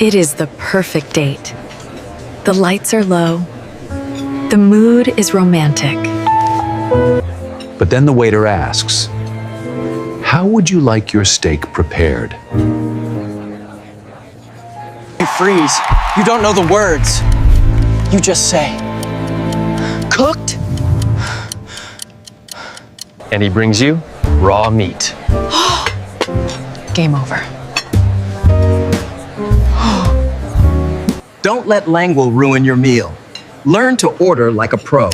It is the perfect date. The lights are low. The mood is romantic. But then the waiter asks, "How would you like your steak prepared?" You freeze. You don't know the words. You just say, "Cooked?" And he brings you raw meat. Game over. Don't let language ruin your meal. Learn to order like a pro.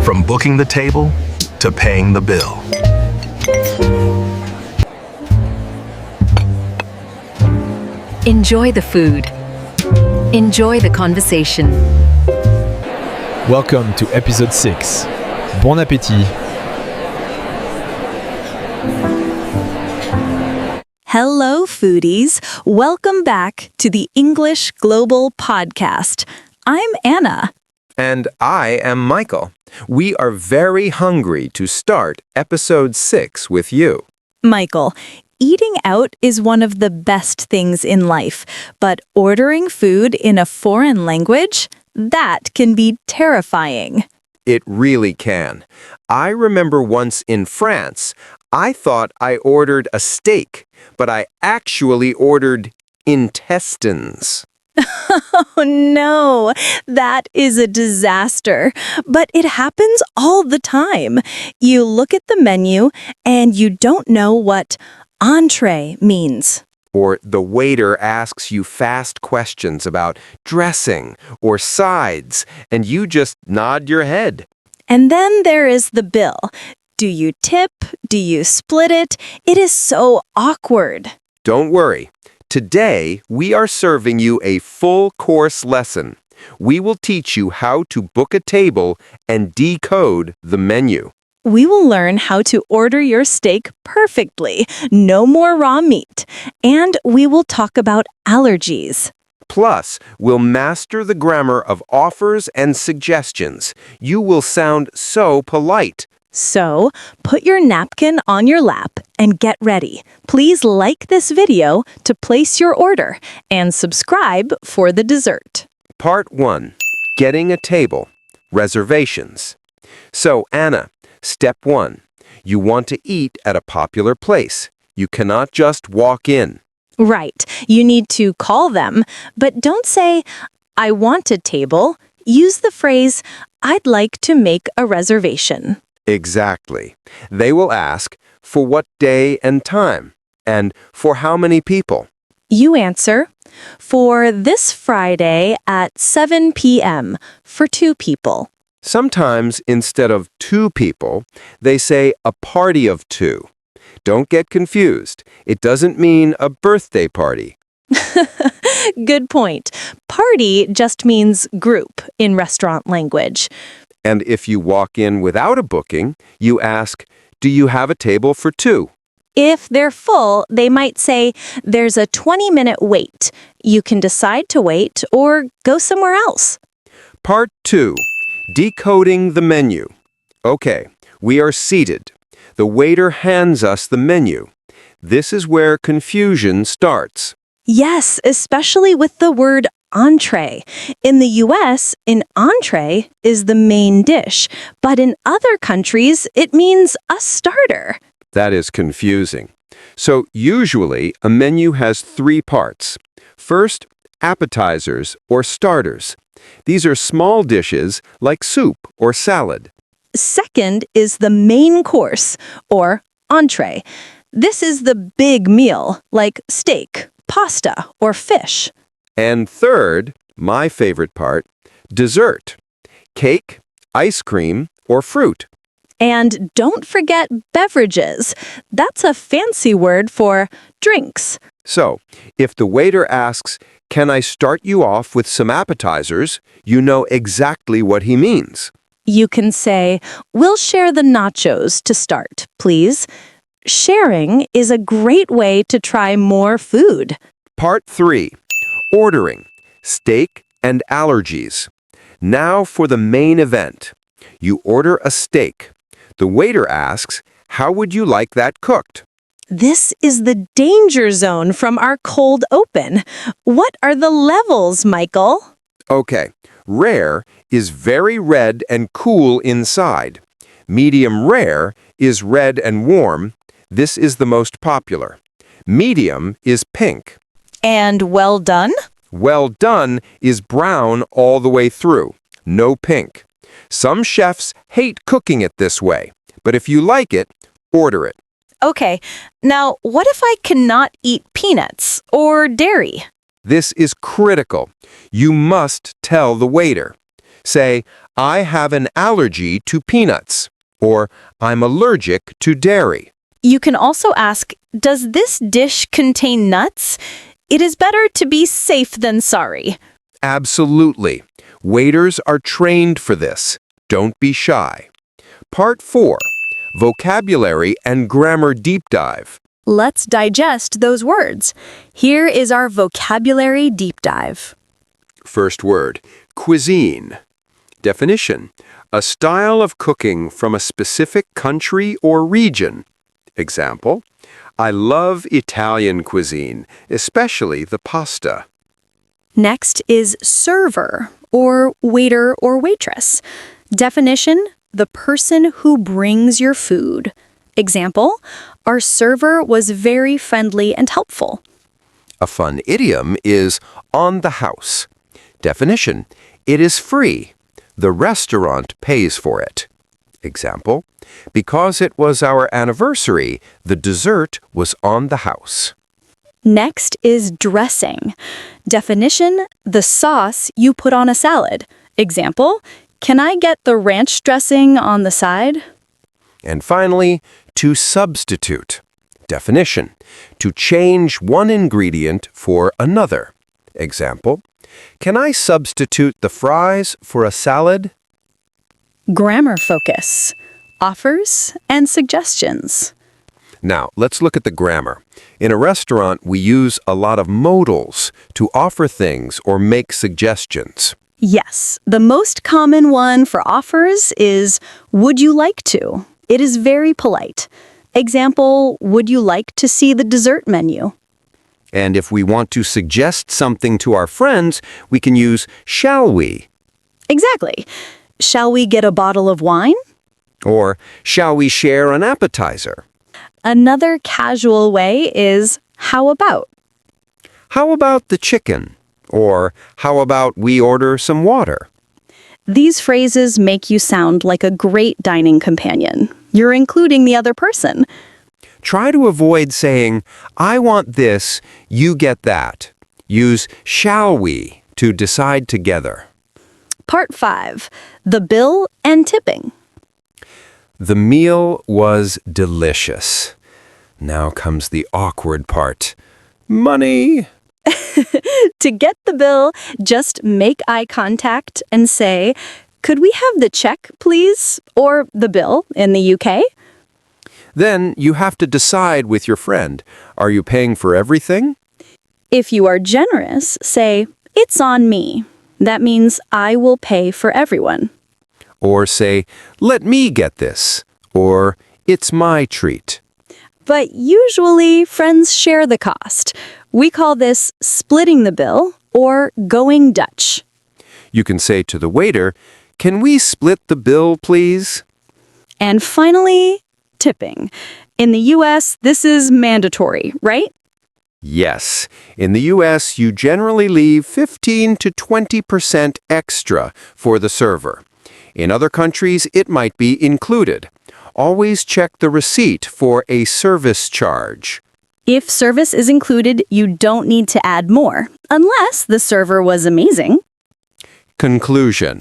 From booking the table to paying the bill. Enjoy the food. Enjoy the conversation. Welcome to episode 6. Bon appétit. Hello, foodies. Welcome back to the English Global Podcast. I'm Anna. And I am Michael. We are very hungry to start episode 6 with you. Michael, eating out is one of the best things in life, but ordering food in a foreign language, that can be terrifying. It really can. I remember once in France, I thought I ordered a steak, but I actually ordered intestines. Oh no, that is a disaster. But it happens all the time. You look at the menu and you don't know what entree means. Or the waiter asks you fast questions about dressing or sides, and you just nod your head. And then there is the bill. Do you tip? Do you split it? It is so awkward. Don't worry. Today, we are serving you a full course lesson. We will teach you how to book a table and decode the menu. We will learn how to order your steak perfectly. No more raw meat. And we will talk about allergies. Plus, we'll master the grammar of offers and suggestions. You will sound so polite. So, put your napkin on your lap and get ready. Please like this video to place your order and subscribe for the dessert. Part 1. Getting a table. Reservations. So, Anna, step 1. You want to eat at a popular place. You cannot just walk in. Right. You need to call them, but don't say, "I want a table." Use the phrase, "I'd like to make a reservation." Exactly. They will ask, for what day and time? And for how many people? You answer, "For this Friday at 7 p.m. for 2 people." Sometimes, instead of 2 people, they say a party of 2. Don't get confused. It doesn't mean a birthday party. Good point. Party just means group in restaurant language. And if you walk in without a booking, you ask, "Do you have a table for 2?" If they're full, they might say, "There's a 20-minute wait. You can decide to wait or go somewhere else." Part 2. Decoding the menu. Okay, we are seated. The waiter hands us the menu. This is where confusion starts. Yes, especially with the word entree. In the US, an entree is the main dish, but in other countries, it means a starter. That is confusing. So usually, a menu has 3 parts. First, appetizers or starters. These are small dishes like soup or salad. Second is the main course, or entree. This is the big meal, like steak, pasta, or fish. And third, my favorite part, dessert. Cake, ice cream, or fruit. And don't forget beverages. That's a fancy word for drinks. So, if the waiter asks, "Can I start you off with some appetizers?" you know exactly what he means. You can say, "We'll share the nachos to start, please." Sharing is a great way to try more food. Part 3. Ordering. Steak and allergies. Now for the main event. You order a steak. The waiter asks, "How would you like that cooked?" This is the danger zone from our cold open. What are the levels, Michael? Okay, rare is very red and cool inside. Medium rare is red and warm. This is the most popular. Medium is pink. And well done? Well done is brown all the way through, no pink. Some chefs hate cooking it this way, but if you like it, order it. Okay, now what if I cannot eat peanuts or dairy? This is critical. You must tell the waiter. Say, "I have an allergy to peanuts," or "I'm allergic to dairy." You can also ask, does this dish contain nuts? It is better to be safe than sorry. Absolutely. Waiters are trained for this. Don't be shy. Part 4. Vocabulary and Grammar Deep Dive. Let's digest those words. Here is our vocabulary deep dive. First word, cuisine. Definition, a style of cooking from a specific country or region. Example, I love Italian cuisine, especially the pasta. Next is server, or waiter or waitress. Definition, the person who brings your food. Example, our server was very friendly and helpful. A fun idiom is on the house. Definition, it is free. The restaurant pays for it. Example, because it was our anniversary, the dessert was on the house. Next is dressing. Definition, the sauce you put on a salad. Example, can I get the ranch dressing on the side? And finally, to substitute. Definition, to change one ingredient for another. Example, can I substitute the fries for a salad? Grammar focus. Offers and suggestions. Now, let's look at the grammar. In a restaurant, we use a lot of modals to offer things or make suggestions. Yes, the most common one for offers is, would you like to? It is very polite. Example, would you like to see the dessert menu? And if we want to suggest something to our friends, we can use shall we? Exactly. Shall we get a bottle of wine? Or shall we share an appetizer? Another casual way is, how about? How about the chicken? Or how about we order some water? These phrases make you sound like a great dining companion. You're including the other person. Try to avoid saying, I want this, you get that. Use shall we to decide together. Part 5. The bill and tipping. The meal was delicious. Now comes the awkward part. Money. To get the bill, just make eye contact and say, could we have the check, please? Or the bill in the UK? Then you have to decide with your friend. Are you paying for everything? If you are generous, say, it's on me. That means I will pay for everyone. Or say, let me get this. Or it's my treat. But usually, friends share the cost. We call this splitting the bill or going Dutch. You can say to the waiter, can we split the bill, please? And finally, tipping. In the US, this is mandatory, right? Yes. In the US, you generally leave 15 to 20% extra for the server. In other countries, it might be included. Always check the receipt for a service charge. If service is included, you don't need to add more, unless the server was amazing. Conclusion.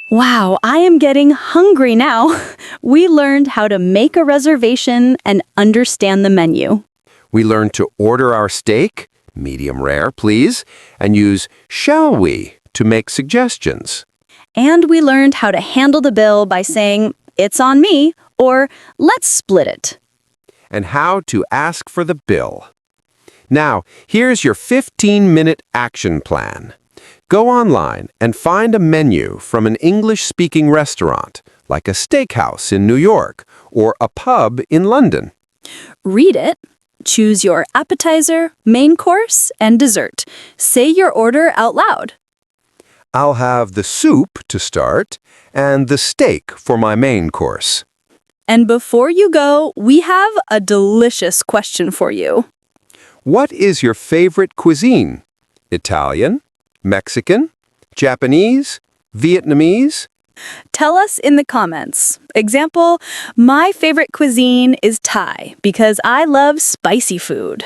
Wow, I am getting hungry now. We learned how to make a reservation and understand the menu. We learned to order our steak, medium rare, please, and use shall we to make suggestions. And we learned how to handle the bill by saying, it's on me, or let's split it. And how to ask for the bill. Now, here's your 15-minute action plan. Go online and find a menu from an English-speaking restaurant, like a steakhouse in New York or a pub in London. Read it. Choose your appetizer, main course, and dessert. Say your order out loud. I'll have the soup to start and the steak for my main course. And before you go, we have a delicious question for you. What is your favorite cuisine? Italian, Mexican, Japanese, Vietnamese? Tell us in the comments. Example, my favorite cuisine is Thai because I love spicy food.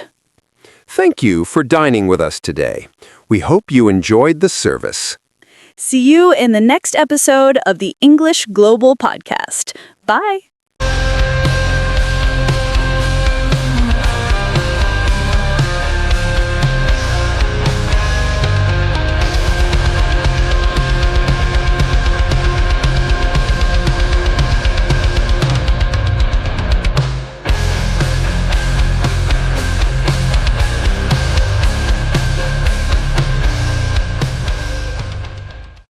Thank you for dining with us today. We hope you enjoyed the service. See you in the next episode of the English Global Podcast. Bye.